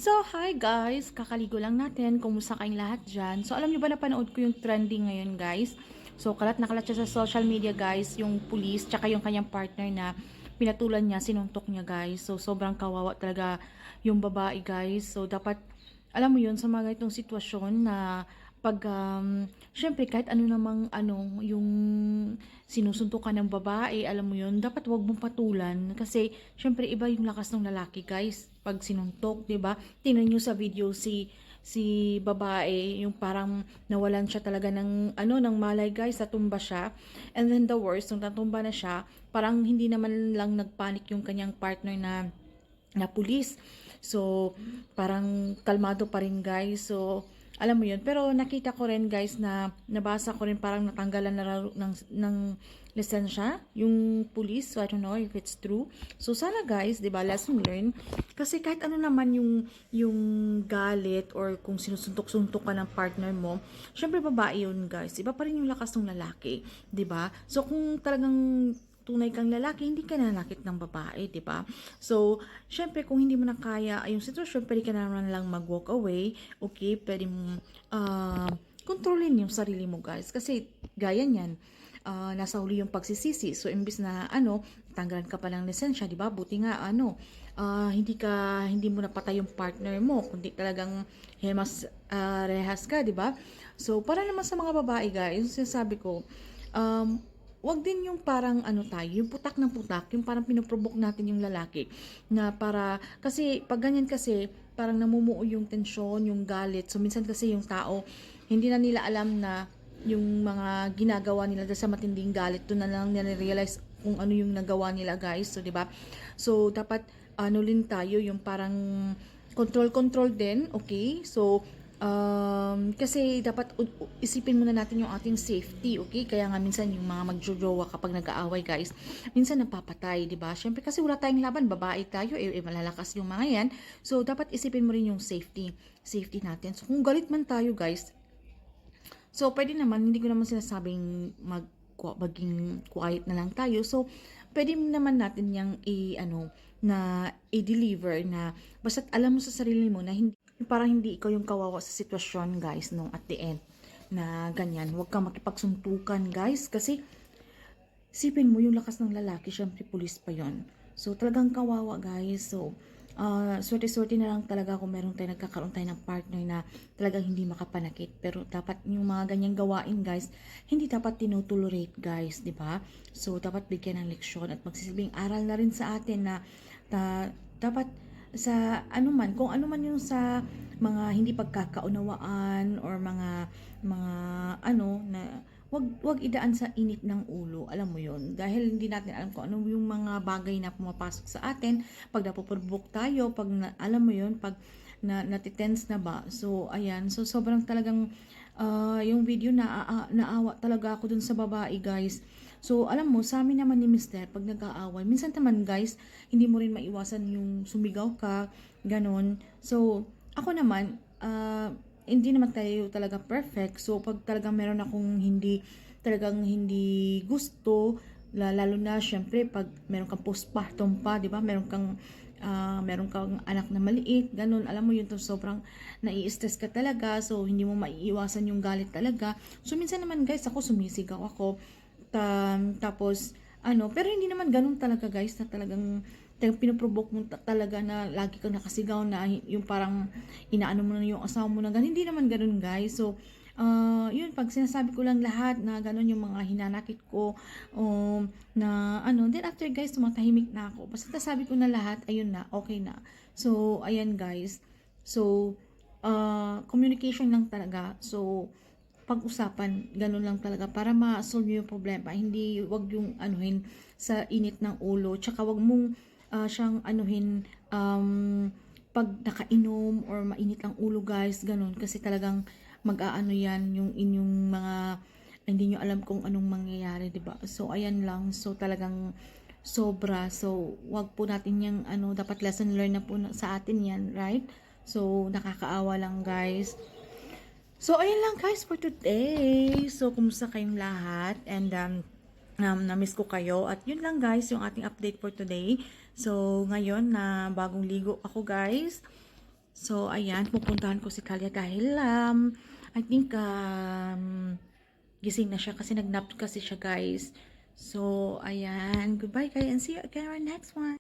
So, hi guys! Kakaligo lang natin. Kumusta kayong lahat dyan? So, alam nyo ba napanood ko yung trending ngayon guys? So, kalat na kalat siya sa social media guys, yung police, tsaka yung kanyang partner na pinatulan niya, sinuntok niya guys. So, sobrang kawawa talaga yung babae guys. So, dapat, alam mo yun, sa mga itong sitwasyon na pag, syempre kahit ano namang yung sinusuntukan ng babae, alam mo yun, dapat wag mong patulan kasi syempre iba yung lakas ng lalaki guys pag sinuntok, 'di ba? Tingnan niyo sa video si babae, yung parang nawalan siya talaga ng ng malay guys, natumba siya. And then the worst, nung natumba na siya, parang hindi naman lang nagpanik yung kanyang partner na pulis. So, parang kalmado pa rin guys. So, alam mo yun. Pero nakita ko rin guys na nabasa ko rin parang natanggalan na ng lisensya yung police. So, I don't know if it's true. So, sana guys, di ba, lesson learned. Kasi kahit ano naman yung galit or kung sinusuntok-suntok ka ng partner mo, syempre babae yun guys. Iba pa rin yung lakas ng lalaki. Di ba? So, kung talagang tunay kang lalaki, hindi ka nanakit ng babae, di ba? So, syempre, kung hindi mo na kaya yung sitwasyon, pwede ka naman lang mag-walk away, okay? Pwede mo kontrolin yung sarili mo, guys. Kasi, gaya niyan, nasa huli yung pagsisisi. So, imbis na, tanggalan ka pa ng lisensya, di ba? Buti nga, hindi mo napatay yung partner mo, kundi talagang rehas ka, di ba? So, para naman sa mga babae, guys, sinasabi ko, wag din yung parang yung putak ng putak, yung parang pinoprovoke natin yung lalaki na kasi pag ganyan kasi parang namumuo yung tensyon, yung galit. So minsan kasi yung tao hindi na nila alam na yung mga ginagawa nila dahil sa matinding galit, doon na lang nila realize kung ano yung nagawa nila guys. So 'di ba? So dapat din tayo yung parang control din, okay? So kasi dapat isipin muna natin yung ating safety, okay? Kaya nga minsan yung mga magjojowa kapag nag-aaway guys, minsan napapatay, di ba? Syempre kasi wala tayong laban, babae tayo, malalakas yung mga yan. So dapat isipin mo rin yung safety natin. So kung galit man tayo guys, so pwede naman, hindi ko naman sinasabing maging quiet na lang tayo. So pwede naman natin yung i-deliver na basta't alam mo sa sarili mo na hindi yung parang hindi ikaw yung kawawa sa sitwasyon guys no at the end na ganyan. Huwag kang makipagsuntukan guys kasi sipin mo yung lakas ng lalaki, syempre pulis pa yon. So talagang kawawa guys. So swerte-swerte na lang talaga kung meron tayo nagkakaroon tayo ng partner na talagang hindi makapanakit. Pero dapat yung mga ganyang gawain guys, hindi dapat tinotolerate guys, di ba? So dapat bigyan ng leksyon at magsisilbing aral na rin sa atin na dapat sa kung anuman yung sa mga hindi pagkakaunawaan or mga na wag idaan sa init ng ulo, alam mo yon, dahil hindi natin alam kung ano yung mga bagay na pumapasok sa atin pag napoprovok tayo, pag alam mo yon, pag natitense na ba. So ayan, so sobrang talagang yung video naawa talaga ako dun sa babae guys. So alam mo, sa amin naman ni Mister, pag nag-aaway minsan naman guys, hindi mo rin maiwasan yung sumigaw ka, ganon. So ako naman, hindi naman tayo talaga perfect. So pag talagang meron akong talagang hindi gusto, lalo na syempre pag meron kang postpartum pa, 'di ba? Meron kang anak na maliit, ganun. Alam mo yun, sobrang nai-stress ka talaga. So hindi mo maiiwasan yung galit talaga. So minsan naman guys, ako sumisigaw ako. Tapos pero hindi naman ganun talaga guys, na talagang pinoprovoke mo talaga na lagi kang nakasigaw na yung parang inaano mo na yung asawa mo na ganun. Hindi naman ganun guys. So yun, pag sinasabi ko lang lahat na ganun yung mga hinanakit ko, na then after guys, tumatahimik na ako. Basta nasabi ko na lahat, ayun na, okay na. So, ayan guys. So, communication lang talaga. So, pag-usapan, ganun lang talaga para ma-solve yung problema. Hindi, wag yung sa init ng ulo. Tsaka wag mong siyang pag nakainom or mainit ang ulo guys, ganun. Kasi talagang mag-aano yan yung inyong mga hindi nyo alam kung anong mangyayari, di ba? So ayan lang. So talagang sobra. So wag po natin yung dapat lesson learned na po sa atin yan, right? So nakakaawa lang guys. So ayan lang guys for today. So kumusta kayong lahat? And na-miss ko kayo. At yun lang guys yung ating update for today. So ngayon na bagong ligo ako guys. So, ayan, pupuntahan ko si Kalia dahil, I think, gising na siya kasi nag-nap kasi siya, guys. So, ayan, goodbye guys and see you again on our next one.